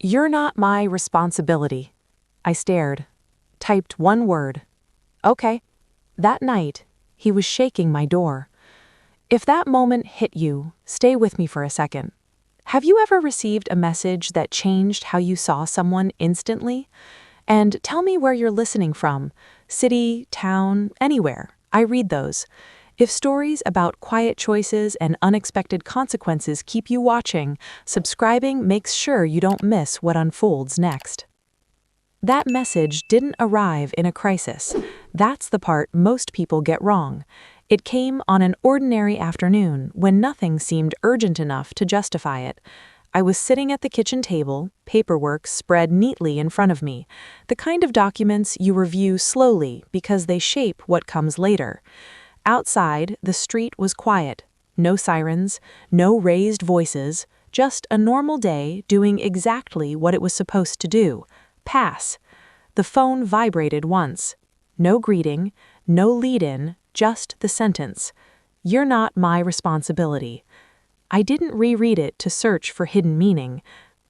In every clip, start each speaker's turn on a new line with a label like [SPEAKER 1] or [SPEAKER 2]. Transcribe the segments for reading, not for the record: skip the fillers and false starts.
[SPEAKER 1] You're not my responsibility. I stared, typed one word. Okay. That night, he was shaking my door. If that moment hit you, stay with me for a second. Have you ever received a message that changed how you saw someone instantly? And tell me where you're listening from. City, town, anywhere. I read those. If stories about quiet choices and unexpected consequences keep you watching, subscribing makes sure you don't miss what unfolds next. That message didn't arrive in a crisis. That's the part most people get wrong. It came on an ordinary afternoon when nothing seemed urgent enough to justify it. I was sitting at the kitchen table, paperwork spread neatly in front of me, the kind of documents you review slowly because they shape what comes later. Outside, the street was quiet. No sirens, no raised voices, just a normal day doing exactly what it was supposed to do. Pass. The phone vibrated once. No greeting, no lead-in, just the sentence. You're not my responsibility. I didn't reread it to search for hidden meaning.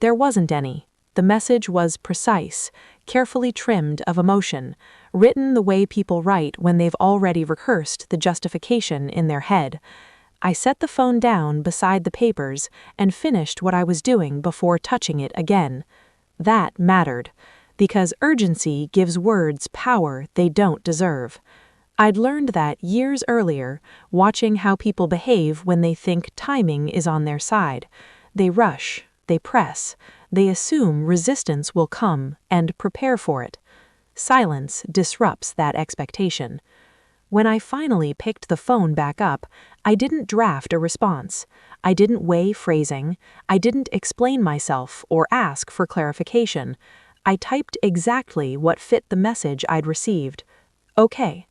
[SPEAKER 1] There wasn't any. The message was precise, carefully trimmed of emotion, written the way people write when they've already rehearsed the justification in their head. I set the phone down beside the papers and finished what I was doing before touching it again. That mattered, because urgency gives words power they don't deserve. I'd learned that years earlier, watching how people behave when they think timing is on their side. They rush, they press, they assume resistance will come and prepare for it. Silence disrupts that expectation. When I finally picked the phone back up, I didn't draft a response. I didn't weigh phrasing. I didn't explain myself or ask for clarification. I typed exactly what fit the message I'd received. Okay.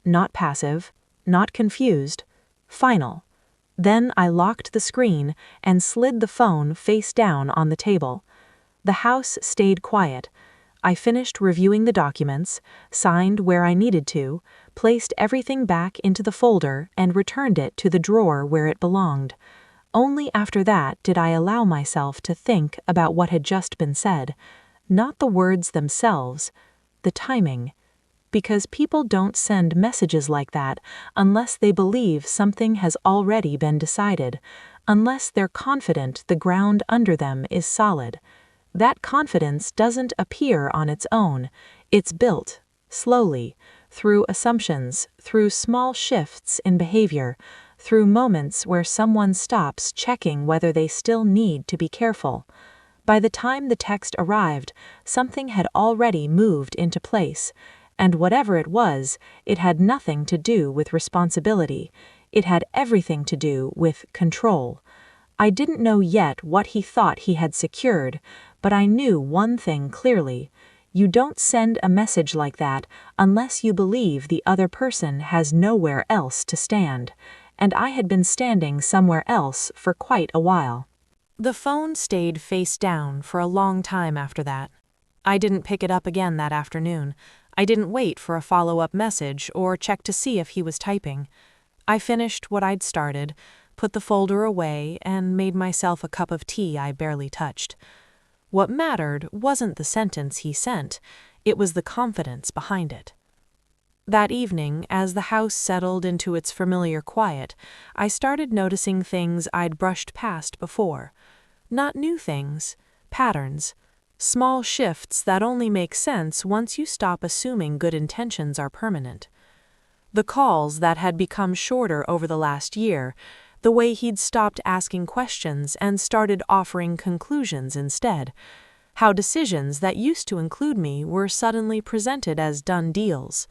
[SPEAKER 1] Not passive, not confused. Final. Then I locked the screen and slid the phone face down on the table. The house stayed quiet. I finished reviewing the documents, signed where I needed to, placed everything back into the folder and returned it to the drawer where it belonged. Only after that did I allow myself to think about what had just been said. Not the words themselves, the timing. Because people don't send messages like that unless they believe something has already been decided, unless they're confident the ground under them is solid. That confidence doesn't appear on its own. It's built, slowly, through assumptions, through small shifts in behavior, through moments where someone stops checking whether they still need to be careful. By the time the text arrived, something had already moved into place. And whatever it was, it had nothing to do with responsibility. It had everything to do with control. I didn't know yet what he thought he had secured, but I knew one thing clearly. You don't send a message like that unless you believe the other person has nowhere else to stand. And I had been standing somewhere else for quite a while. The phone stayed face down for a long time after that. I didn't pick it up again that afternoon. I didn't wait for a follow-up message or check to see if he was typing. I finished what I'd started, put the folder away, and made myself a cup of tea I barely touched. What mattered wasn't the sentence he sent, it was the confidence behind it. That evening, as the house settled into its familiar quiet, I started noticing things I'd brushed past before. Not new things, patterns. Small shifts that only make sense once you stop assuming good intentions are permanent. The calls that had become shorter over the last year, the way he'd stopped asking questions and started offering conclusions instead, how decisions that used to include me were suddenly presented as done deals.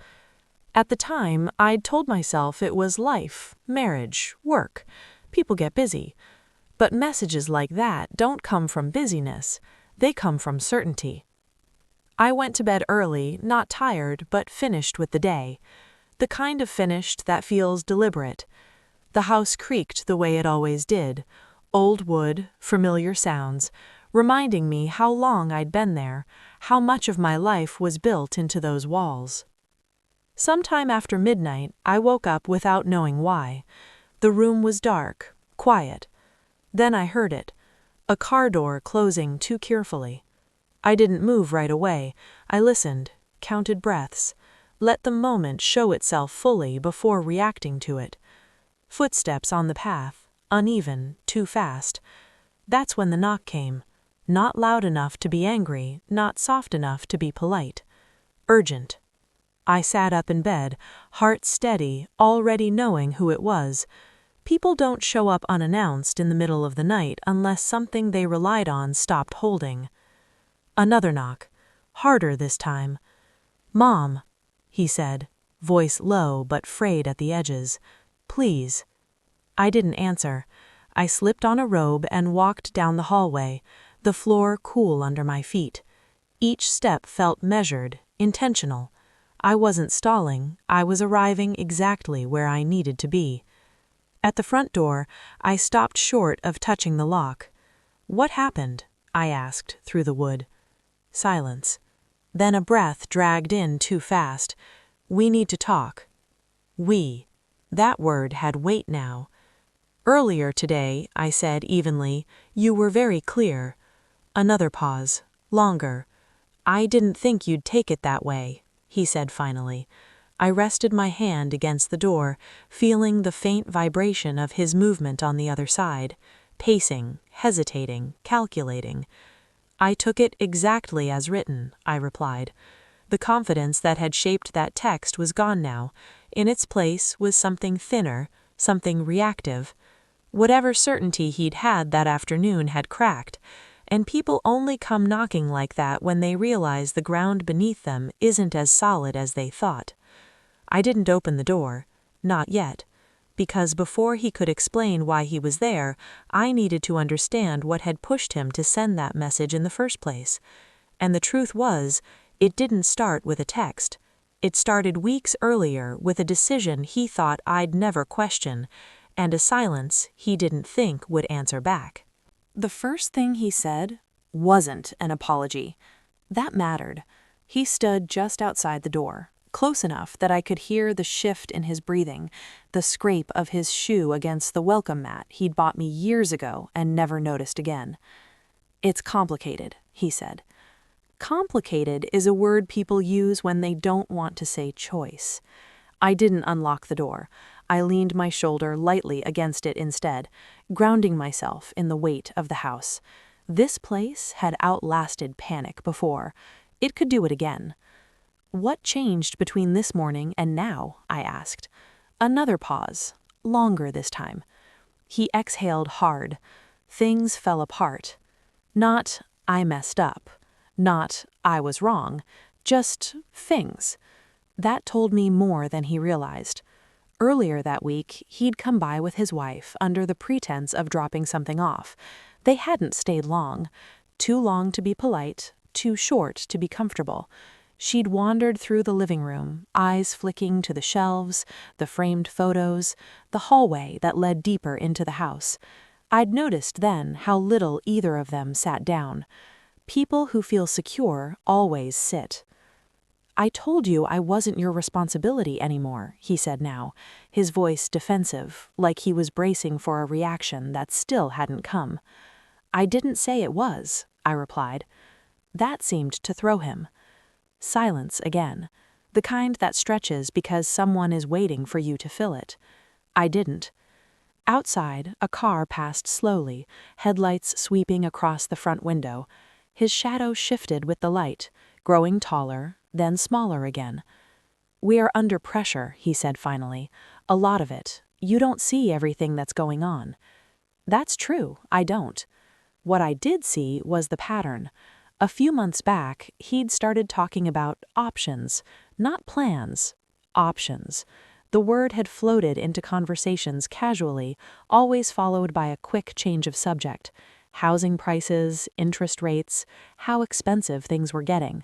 [SPEAKER 1] At the time, I'd told myself it was life, marriage, work. People get busy. But messages like that don't come from busyness. They come from certainty. I went to bed early, not tired, but finished with the day. The kind of finished that feels deliberate. The house creaked the way it always did. Old wood, familiar sounds, reminding me how long I'd been there, how much of my life was built into those walls. Sometime after midnight, I woke up without knowing why. The room was dark, quiet. Then I heard it. A car door closing too carefully. I didn't move right away. I listened, counted breaths, let the moment show itself fully before reacting to it. Footsteps on the path, uneven, too fast. That's when the knock came. Not loud enough to be angry, not soft enough to be polite. Urgent. I sat up in bed, heart steady, already knowing who it was. People don't show up unannounced in the middle of the night unless something they relied on stopped holding. Another knock. Harder this time. "Mom," he said, voice low but frayed at the edges. "Please." I didn't answer. I slipped on a robe and walked down the hallway, the floor cool under my feet. Each step felt measured, intentional. I wasn't stalling, I was arriving exactly where I needed to be. At the front door, I stopped short of touching the lock. "What happened?" I asked through the wood. Silence. Then a breath dragged in too fast. "We need to talk." We. That word had weight now. "Earlier today," I said evenly, "you were very clear." Another pause. Longer. "I didn't think you'd take it that way," he said finally. I rested my hand against the door, feeling the faint vibration of his movement on the other side, pacing, hesitating, calculating. "I took it exactly as written," I replied. The confidence that had shaped that text was gone now. In its place was something thinner, something reactive. Whatever certainty he'd had that afternoon had cracked, and people only come knocking like that when they realize the ground beneath them isn't as solid as they thought. I didn't open the door, not yet, because before he could explain why he was there, I needed to understand what had pushed him to send that message in the first place. And the truth was, it didn't start with a text. It started weeks earlier with a decision he thought I'd never question, and a silence he didn't think would answer back. The first thing he said wasn't an apology. That mattered. He stood just outside the door, close enough that I could hear the shift in his breathing, the scrape of his shoe against the welcome mat he'd bought me years ago and never noticed again. "It's complicated," he said. Complicated is a word people use when they don't want to say choice. I didn't unlock the door. I leaned my shoulder lightly against it instead, grounding myself in the weight of the house. This place had outlasted panic before. It could do it again. "What changed between this morning and now?" I asked. Another pause, longer this time. He exhaled hard. Things fell apart. Not, "I messed up." Not, "I was wrong." Just things. That told me more than he realized. Earlier that week, he'd come by with his wife under the pretense of dropping something off. They hadn't stayed long. Too long to be polite, too short to be comfortable. She'd wandered through the living room, eyes flicking to the shelves, the framed photos, the hallway that led deeper into the house. I'd noticed then how little either of them sat down. People who feel secure always sit. "I told you I wasn't your responsibility anymore," he said now, his voice defensive, like he was bracing for a reaction that still hadn't come. "I didn't say it was," I replied. That seemed to throw him. Silence again, the kind that stretches because someone is waiting for you to fill it. I didn't. Outside, a car passed slowly, headlights sweeping across the front window. His shadow shifted with the light, growing taller, then smaller again. "We are under pressure," he said finally. "A lot of it. You don't see everything that's going on." That's true, I don't. What I did see was the pattern. A few months back, he'd started talking about options, not plans. Options. The word had floated into conversations casually, always followed by a quick change of subject. Housing prices, interest rates, how expensive things were getting.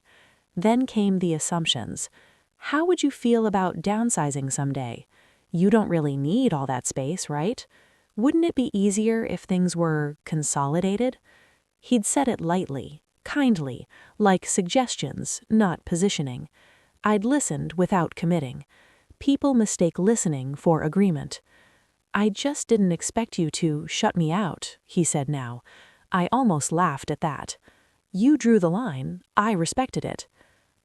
[SPEAKER 1] Then came the assumptions. How would you feel about downsizing someday? You don't really need all that space, right? Wouldn't it be easier if things were consolidated? He'd said it lightly, kindly, like suggestions, not positioning. I'd listened without committing. People mistake listening for agreement. "I just didn't expect you to shut me out," he said now. I almost laughed at that. You drew the line, I respected it.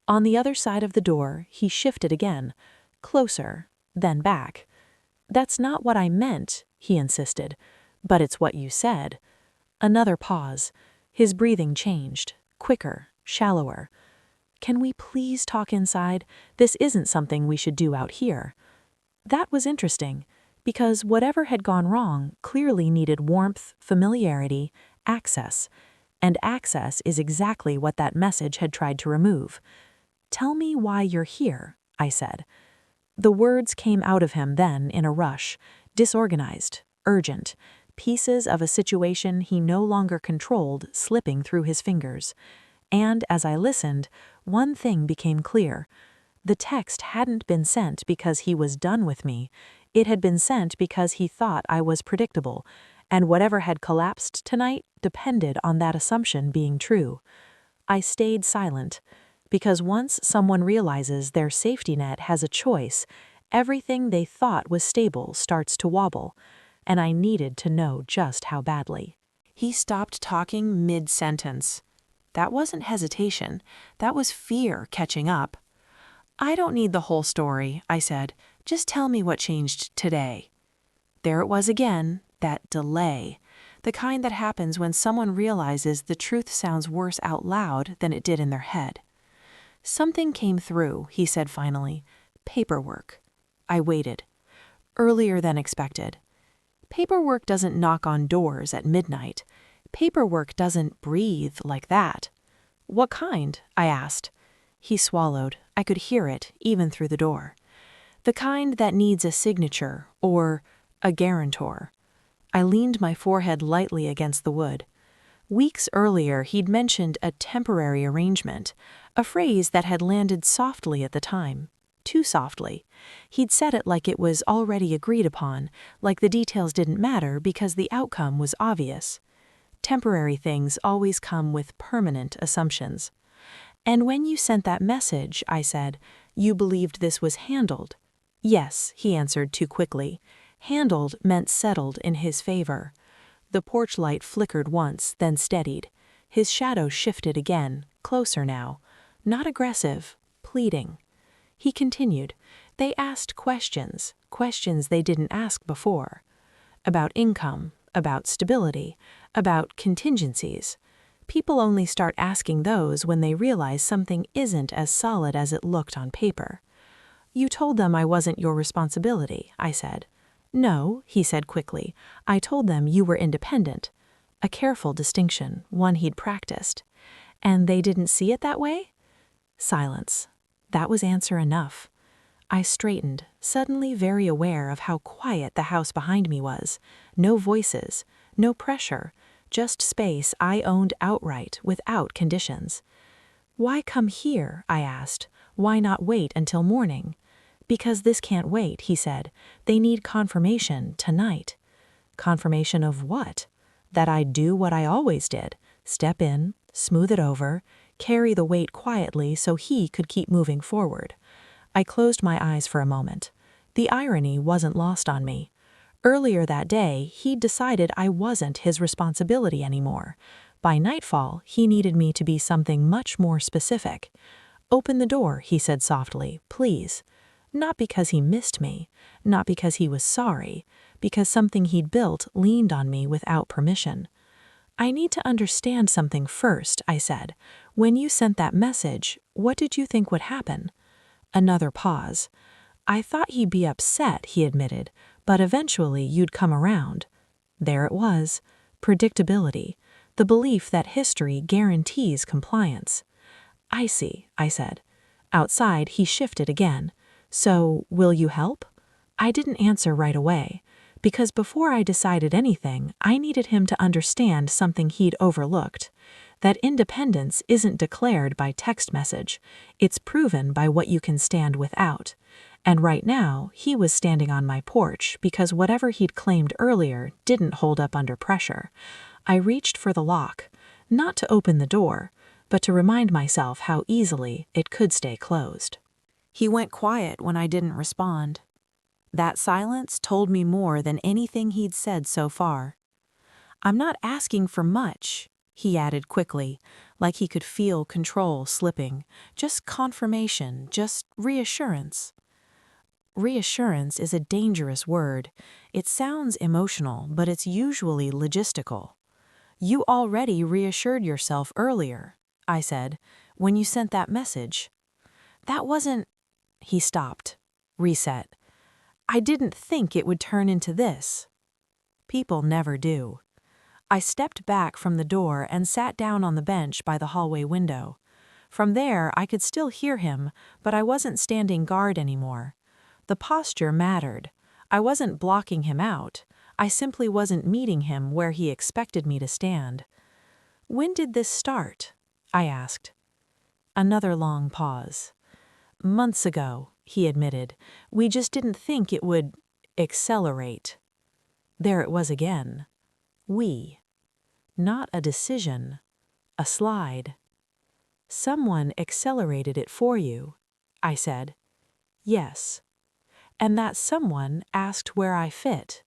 [SPEAKER 1] On the other side of the door, he shifted again, closer, then back. That's not what I meant, he insisted, but it's what you said. Another pause. His breathing changed, quicker, shallower. Can we please talk inside? This isn't something we should do out here. That was interesting, because whatever had gone wrong clearly needed warmth, familiarity, access. And access is exactly what that message had tried to remove. Tell me why you're here, I said. The words came out of him then in a rush, disorganized, urgent, pieces of a situation he no longer controlled slipping through his fingers. And as I listened, one thing became clear. The text hadn't been sent because he was done with me. It had been sent because he thought I was predictable, and whatever had collapsed tonight depended on that assumption being true. I stayed silent, because once someone realizes their safety net has a choice, everything they thought was stable starts to wobble, and I needed to know just how badly. He stopped talking mid-sentence. That wasn't hesitation, that was fear catching up. I don't need the whole story, I said. Just tell me what changed today. There it was again, that delay. The kind that happens when someone realizes the truth sounds worse out loud than it did in their head. Something came through, he said finally. Paperwork. I waited. Earlier than expected. Paperwork doesn't knock on doors at midnight. Paperwork doesn't breathe like that. What kind? I asked. He swallowed. I could hear it, even through the door. The kind that needs a signature, or a guarantor. I leaned my forehead lightly against the wood. Weeks earlier, he'd mentioned a temporary arrangement, a phrase that had landed softly at the time. Too softly. He'd said it like it was already agreed upon, like the details didn't matter because the outcome was obvious. Temporary things always come with permanent assumptions. And when you sent that message, I said, you believed this was handled. Yes, he answered too quickly. Handled meant settled in his favor. The porch light flickered once, then steadied. His shadow shifted again, closer now. Not aggressive, pleading. He continued. They asked questions they didn't ask before. About income, about stability, about contingencies. People only start asking those when they realize something isn't as solid as it looked on paper. You told them I wasn't your responsibility, I said. No, he said quickly. I told them you were independent. A careful distinction, one he'd practiced. And they didn't see it that way? Silence. That was answer enough. I straightened, suddenly very aware of how quiet the house behind me was. No voices, no pressure, just space I owned outright without conditions. Why come here? I asked. Why not wait until morning? Because this can't wait, he said. They need confirmation tonight. Confirmation of what? That I'd do what I always did. Step in, smooth it over, carry the weight quietly so he could keep moving forward. I closed my eyes for a moment. The irony wasn't lost on me. Earlier that day, he'd decided I wasn't his responsibility anymore. By nightfall, he needed me to be something much more specific. Open the door, he said softly, please. Not because he missed me, not because he was sorry, because something he'd built leaned on me without permission. I need to understand something first, I said. When you sent that message, what did you think would happen? Another pause. I thought he'd be upset, he admitted, but eventually you'd come around. There it was. Predictability. The belief that history guarantees compliance. I see, I said. Outside, he shifted again. So, will you help? I didn't answer right away, because before I decided anything, I needed him to understand something he'd overlooked. That independence isn't declared by text message. It's proven by what you can stand without. And right now, he was standing on my porch because whatever he'd claimed earlier didn't hold up under pressure. I reached for the lock, not to open the door, but to remind myself how easily it could stay closed. He went quiet when I didn't respond. That silence told me more than anything he'd said so far. I'm not asking for much, he added quickly, like he could feel control slipping. Just confirmation, just reassurance. Reassurance is a dangerous word. It sounds emotional, but it's usually logistical. You already reassured yourself earlier, I said, when you sent that message. That wasn't... He stopped. Reset. I didn't think it would turn into this. People never do. I stepped back from the door and sat down on the bench by the hallway window. From there, I could still hear him, but I wasn't standing guard anymore. The posture mattered. I wasn't blocking him out. I simply wasn't meeting him where he expected me to stand. When did this start? I asked. Another long pause. Months ago, he admitted. We just didn't think it would accelerate. There it was again. We. Not a decision. A slide. Someone accelerated it for you, I said. Yes. And that someone asked where I fit.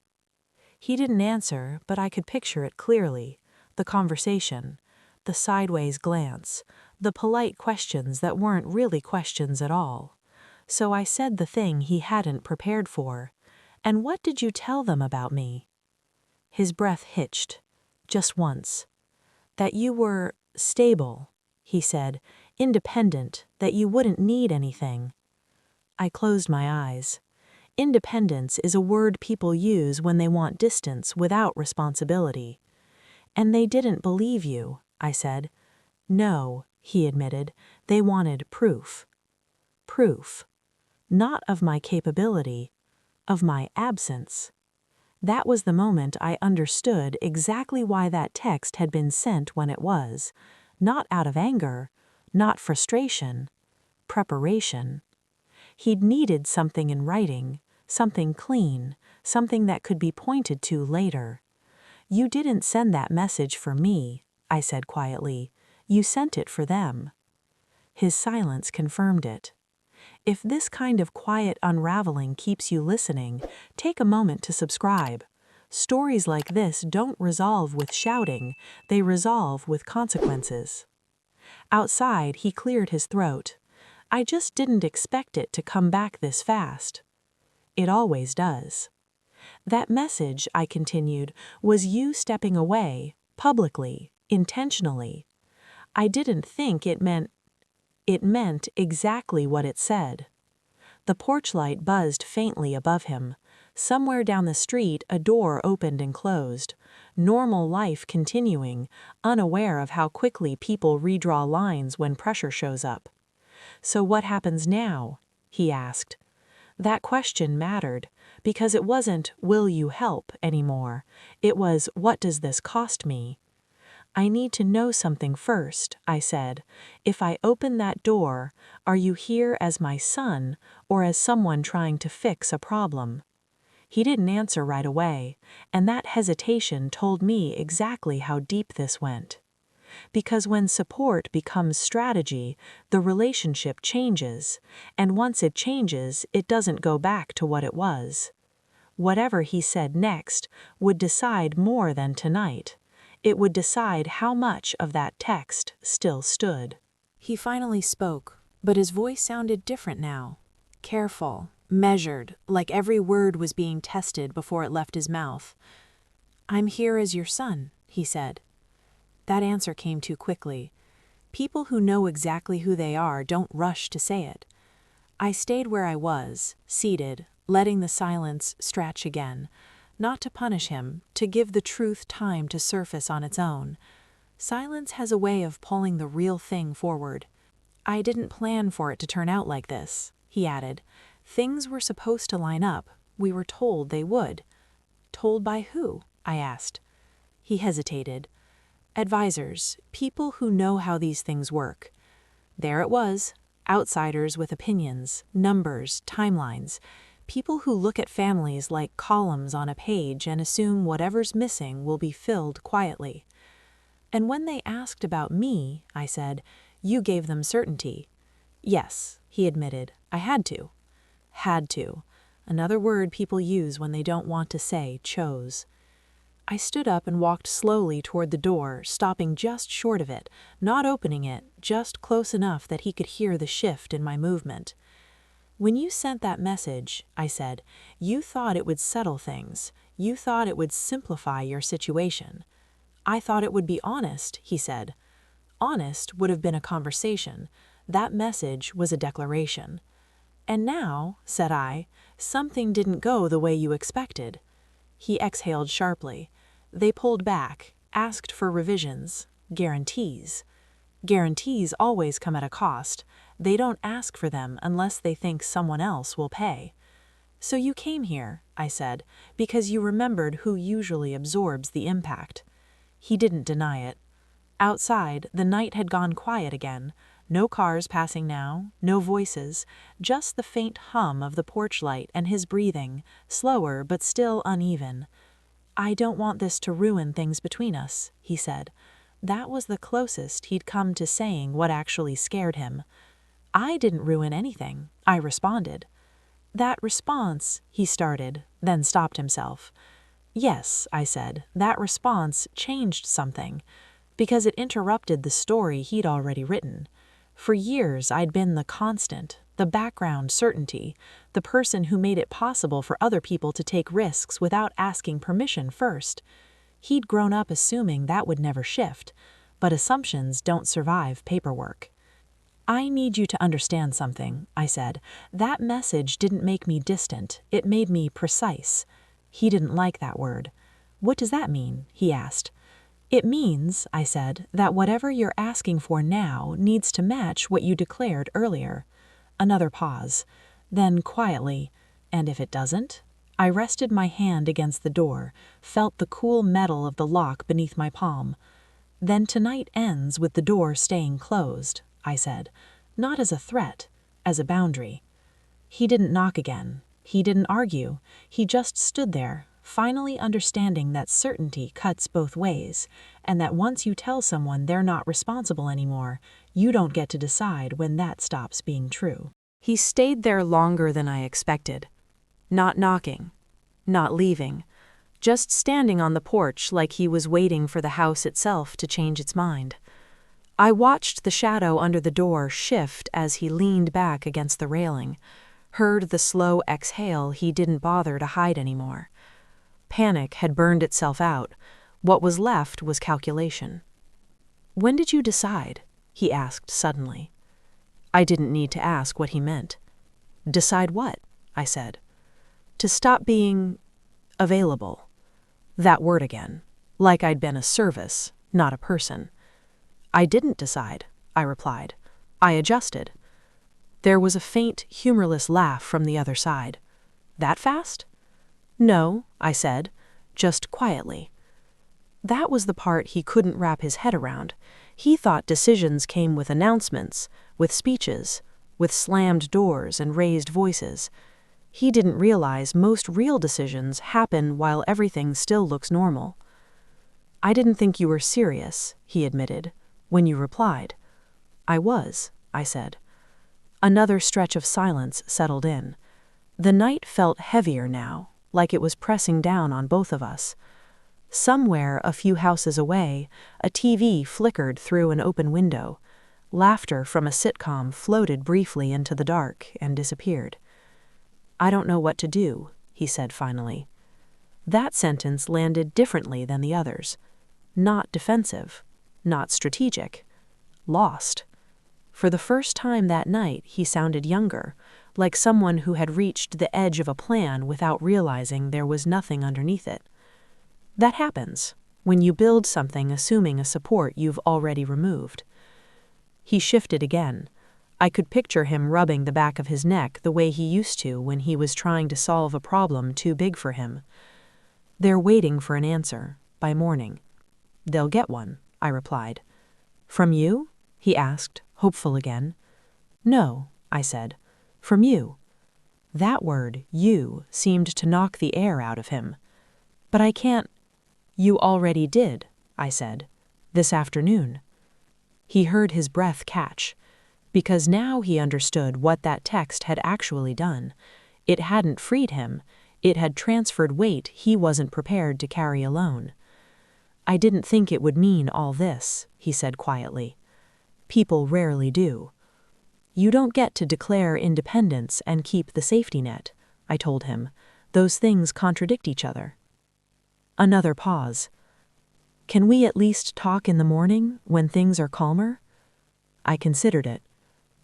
[SPEAKER 1] He didn't answer, but I could picture it clearly. The conversation, the sideways glance, the polite questions that weren't really questions at all. So I said the thing he hadn't prepared for. And what did you tell them about me? His breath hitched. Just once. That you were stable, he said, independent, that you wouldn't need anything. I closed my eyes. Independence is a word people use when they want distance without responsibility. And they didn't believe you, I said. No, he admitted, they wanted proof. Proof. Not of my capability, of my absence. That was the moment I understood exactly why that text had been sent when it was. Not out of anger, not frustration, preparation. He'd needed something in writing, something clean, something that could be pointed to later. You didn't send that message for me, I said quietly. You sent it for them. His silence confirmed it. If this kind of quiet unraveling keeps you listening, take a moment to subscribe. Stories like this don't resolve with shouting, they resolve with consequences. Outside, he cleared his throat. I just didn't expect it to come back this fast. It always does. That message, I continued, was you stepping away, publicly, intentionally. I didn't think it meant exactly what it said. The porch light buzzed faintly above him. Somewhere down the street, a door opened and closed. Normal life continuing, unaware of how quickly people redraw lines when pressure shows up. So what happens now? He asked. That question mattered, because it wasn't, will you help, anymore. It was, what does this cost me? I need to know something first, I said. If I open that door, are you here as my son or as someone trying to fix a problem? He didn't answer right away, and that hesitation told me exactly how deep this went. Because when support becomes strategy, the relationship changes, and once it changes, it doesn't go back to what it was. Whatever he said next would decide more than tonight. It would decide how much of that text still stood. He finally spoke, but his voice sounded different now. Careful, measured, like every word was being tested before it left his mouth. I'm here as your son, he said. That answer came too quickly. People who know exactly who they are don't rush to say it. I stayed where I was, seated, letting the silence stretch again. Not to punish him, to give the truth time to surface on its own. Silence has a way of pulling the real thing forward. I didn't plan for it to turn out like this, he added. Things were supposed to line up. We were told they would. Told by who? I asked. He hesitated. Advisors, people who know how these things work. There it was, outsiders with opinions, numbers, timelines, people who look at families like columns on a page and assume whatever's missing will be filled quietly. And when they asked about me, I said, you gave them certainty. Yes, he admitted, I had to. Had to. Another word people use when they don't want to say chose. I stood up and walked slowly toward the door, stopping just short of it, not opening it, just close enough that he could hear the shift in my movement. "When you sent that message," I said, "you thought it would settle things. You thought it would simplify your situation." "I thought it would be honest," he said. "Honest would have been a conversation. That message was a declaration." "And now," said I, "something didn't go the way you expected." He exhaled sharply. "They pulled back, asked for revisions, guarantees. Guarantees always come at a cost. They don't ask for them unless they think someone else will pay." "So you came here," I said, "because you remembered who usually absorbs the impact." He didn't deny it. Outside, the night had gone quiet again. No cars passing now, no voices, just the faint hum of the porch light and his breathing, slower but still uneven. "I don't want this to ruin things between us," he said. That was the closest he'd come to saying what actually scared him. "I didn't ruin anything," I responded. "That response," he started, then stopped himself. "Yes," I said, "that response changed something, because it interrupted the story he'd already written. For years I'd been the constant, the background certainty, the person who made it possible for other people to take risks without asking permission first. He'd grown up assuming that would never shift, but assumptions don't survive paperwork. "I need you to understand something," I said. "That message didn't make me distant, it made me precise." He didn't like that word. "What does that mean?" he asked. "It means," I said, "that whatever you're asking for now needs to match what you declared earlier." Another pause. Then quietly, "And if it doesn't?" I rested my hand against the door, felt the cool metal of the lock beneath my palm. "Then tonight ends with the door staying closed," I said, "not as a threat, as a boundary." He didn't knock again. He didn't argue. He just stood there, finally understanding that certainty cuts both ways, and that once you tell someone they're not responsible anymore, you don't get to decide when that stops being true. He stayed there longer than I expected. Not knocking, not leaving, just standing on the porch like he was waiting for the house itself to change its mind. I watched the shadow under the door shift as he leaned back against the railing, heard the slow exhale he didn't bother to hide anymore. Panic had burned itself out. What was left was calculation. "When did you decide?" he asked suddenly. I didn't need to ask what he meant. "Decide what?" I said. "To stop being available." That word again, like I'd been a service, not a person. "I didn't decide," I replied. "I adjusted." There was a faint, humorless laugh from the other side. "That fast?" "No," I said, just quietly. That was the part he couldn't wrap his head around. He thought decisions came with announcements, with speeches, with slammed doors and raised voices. He didn't realize most real decisions happen while everything still looks normal. "I didn't think you were serious," he admitted, "when you replied." "I was," I said. Another stretch of silence settled in. The night felt heavier now, like it was pressing down on both of us. Somewhere a few houses away, a TV flickered through an open window. Laughter from a sitcom floated briefly into the dark and disappeared. "I don't know what to do," he said finally. That sentence landed differently than the others. Not defensive, not strategic. Lost. For the first time that night, he sounded younger, like someone who had reached the edge of a plan without realizing there was nothing underneath it. That happens when you build something assuming a support you've already removed. He shifted again. I could picture him rubbing the back of his neck the way he used to when he was trying to solve a problem too big for him. "They're waiting for an answer, by morning." "They'll get one," I replied. "From you?" he asked, hopeful again. "No," I said. "From you." That word, you, seemed to knock the air out of him. "But I can't—" "You already did," I said. "This afternoon." He heard his breath catch, because now he understood what that text had actually done. It hadn't freed him, It had transferred weight he wasn't prepared to carry alone. "I didn't think it would mean all this," he said quietly. "People rarely do." "You don't get to declare independence and keep the safety net," I told him. "Those things contradict each other." Another pause. "Can we at least talk in the morning, when things are calmer?" I considered it.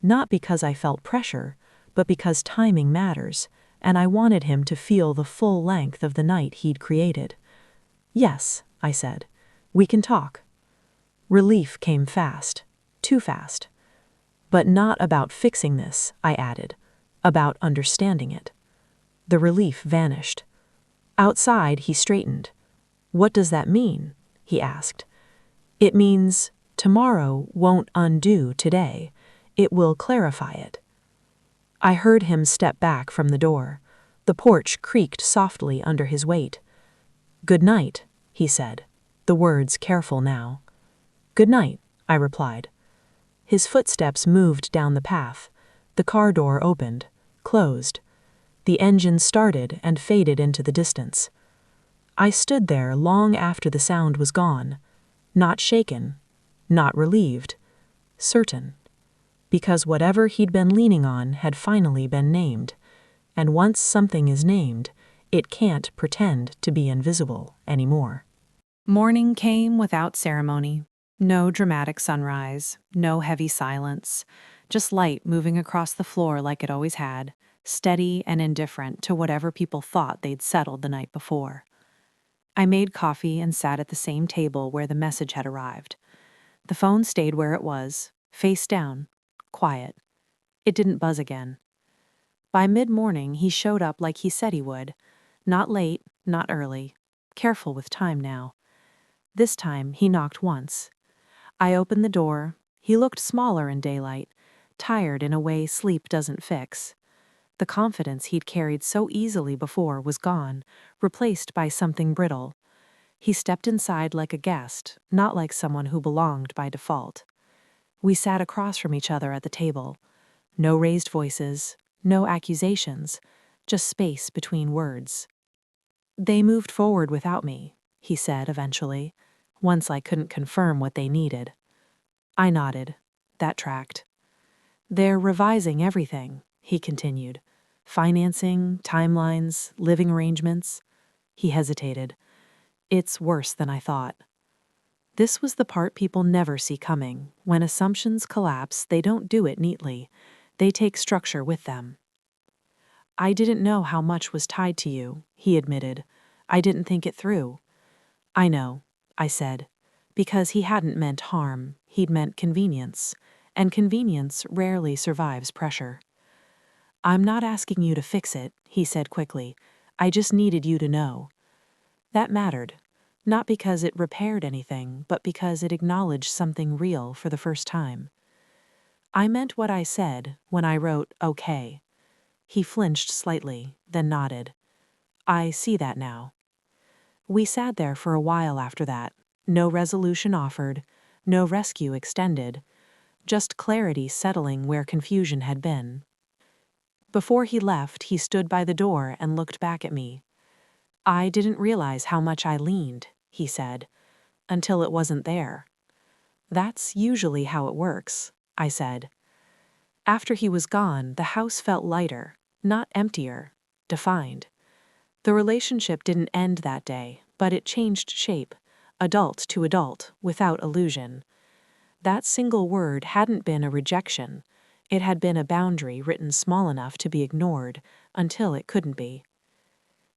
[SPEAKER 1] Not because I felt pressure, but because timing matters, and I wanted him to feel the full length of the night he'd created. "Yes," I said. "We can talk." Relief came fast. Too fast. "But not about fixing this," I added. "About understanding it." The relief vanished. Outside, he straightened. "What does that mean?" he asked. "It means tomorrow won't undo today. It will clarify it." I heard him step back from the door. The porch creaked softly under his weight. "Good night," he said, the words careful now. "Good night," I replied. His footsteps moved down the path. The car door opened, closed. The engine started and faded into the distance. I stood there long after the sound was gone, not shaken, not relieved, certain. Because whatever he'd been leaning on had finally been named, and once something is named, it can't pretend to be invisible anymore. Morning came without ceremony. No dramatic sunrise, no heavy silence, just light moving across the floor like it always had, steady and indifferent to whatever people thought they'd settled the night before. I made coffee and sat at the same table where the message had arrived. The phone stayed where it was, face down, quiet. It didn't buzz again. By mid-morning, he showed up like he said he would. Not late, not early. Careful with time now. This time, he knocked once. I opened the door. He looked smaller in daylight, tired in a way sleep doesn't fix. The confidence he'd carried so easily before was gone, replaced by something brittle. He stepped inside like a guest, not like someone who belonged by default. We sat across from each other at the table. No raised voices, no accusations, just space between words. "They moved forward without me," he said eventually, once I couldn't confirm what they needed. I nodded. That tracked. "They're revising everything," he continued. "Financing, timelines, living arrangements." He hesitated. "It's worse than I thought." This was the part people never see coming. When assumptions collapse, they don't do it neatly. They take structure with them. "I didn't know how much was tied to you," he admitted. "I didn't think it through." "I know," I said, because he hadn't meant harm, he'd meant convenience, and convenience rarely survives pressure. "I'm not asking you to fix it," he said quickly. "I just needed you to know." That mattered, not because it repaired anything, but because it acknowledged something real for the first time. I meant what I said when I wrote "okay." He flinched slightly, then nodded. "I see that now." We sat there for a while after that, no resolution offered, no rescue extended, just clarity settling where confusion had been. Before he left, he stood by the door and looked back at me. "I didn't realize how much I leaned," he said, "until it wasn't there." "That's usually how it works," I said. After he was gone, the house felt lighter, not emptier, defined. The relationship didn't end that day, but it changed shape, adult to adult, without illusion. That single word hadn't been a rejection. It had been a boundary written small enough to be ignored, until it couldn't be.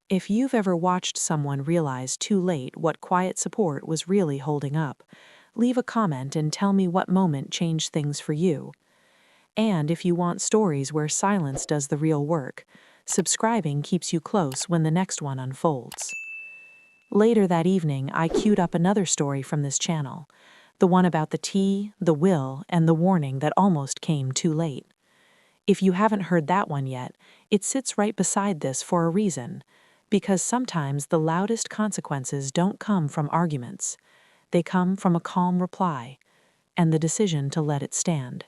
[SPEAKER 1] If you've ever watched someone realize too late what quiet support was really holding up, leave a comment and tell me what moment changed things for you. And if you want stories where silence does the real work, subscribing keeps you close when the next one unfolds. Later that evening, I queued up another story from this channel, the one about the tea, the will, and the warning that almost came too late. If you haven't heard that one yet, it sits right beside this for a reason, because sometimes the loudest consequences don't come from arguments. They come from a calm reply, and the decision to let it stand.